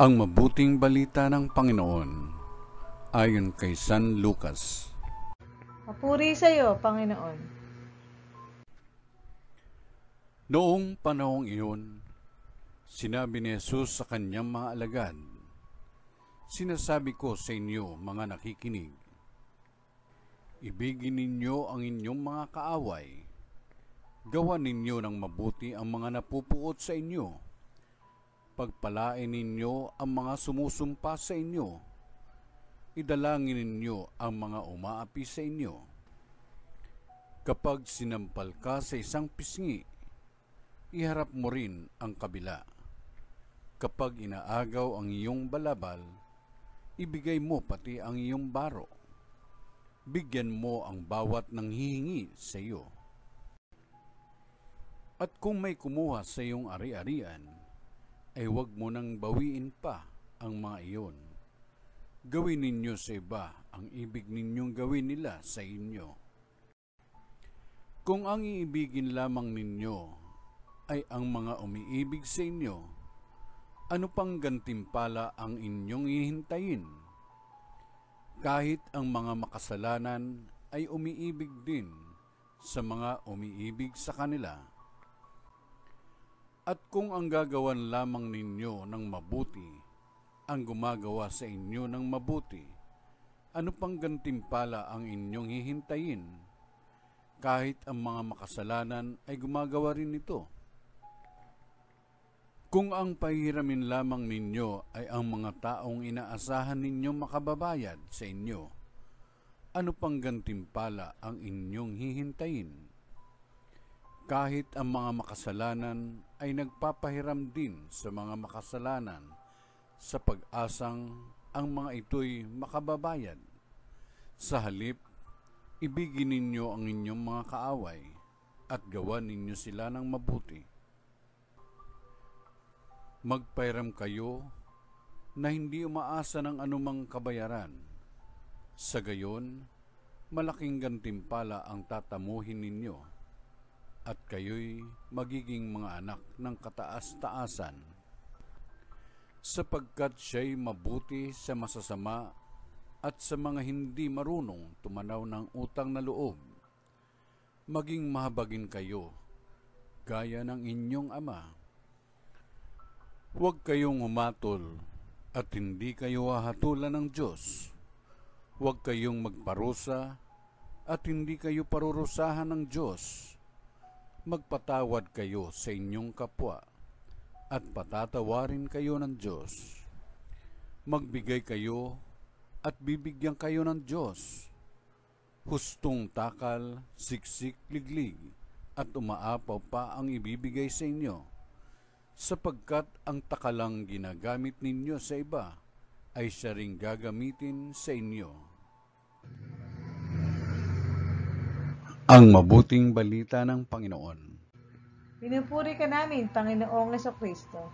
Ang mabuting balita ng Panginoon ayon kay San Lucas. Papuri sa iyo, Panginoon. Noong panahong iyon, sinabi ni Jesus sa kanyang mga alagad, "Sinasabi ko sa inyo, mga nakikinig, ibigin ninyo ang inyong mga kaaway, gawan ninyo ng mabuti ang mga napupuot sa inyo, pagpalain ninyo ang mga sumusumpa sa inyo, idalangin ninyo ang mga umaapi sa inyo. Kapag sinampal ka sa isang pisngi, iharap mo rin ang kabila. Kapag inaagaw ang iyong balabal, ibigay mo pati ang iyong baro. Bigyan mo ang bawat nanghihingi sa iyo. At kung may kumuha sa iyong ari-arian, ay huwag mo nang bawiin pa ang mga iyon. Gawin ninyo sa iba ang ibig ninyong gawin nila sa inyo. Kung ang iibigin lamang ninyo ay ang mga umiibig sa inyo, ano pang gantimpala ang inyong hihintayin? Kahit ang mga makasalanan ay umiibig din sa mga umiibig sa kanila. At kung ang gagawan lamang ninyo ng mabuti, ang gumagawa sa inyo ng mabuti, ano pang gantimpala ang inyong hihintayin? Kahit ang mga makasalanan ay gumagawa rin ito. Kung ang pahihiramin lamang ninyo ay ang mga taong inaasahan ninyong makababayad sa inyo, ano pang gantimpala ang inyong hihintayin? Kahit ang mga makasalanan ay nagpapahiram din sa mga makasalanan sa pag-asang ang mga ito'y makababayad. Sa halip, ibigin ninyo ang inyong mga kaaway at gawan ninyo sila ng mabuti. Magpahiram kayo na hindi umaasa ng anumang kabayaran. Sa gayon, malaking gantimpala ang tatamuhin ninyo at kayo'y magiging mga anak ng kataas-taasan. Sapagkat siya'y mabuti sa masasama at sa mga hindi marunong tumanaw ng utang na loob. Maging mahabagin kayo, gaya ng inyong Ama. Huwag kayong humatol at hindi kayo hahatulan ng Diyos. Huwag kayong magparusa at hindi kayo parurusahan ng Diyos. Magpatawad kayo sa inyong kapwa at patatawarin kayo ng Diyos. Magbigay kayo at bibigyan kayo ng Diyos. Hustong takal, siksik, liglig at umaapaw pa ang ibibigay sa inyo, sapagkat ang takalang ginagamit ninyo sa iba ay siya ring gagamitin sa inyo. Ang mabuting balita ng Panginoon. Pinupuri ka namin, Panginoong Jesucristo.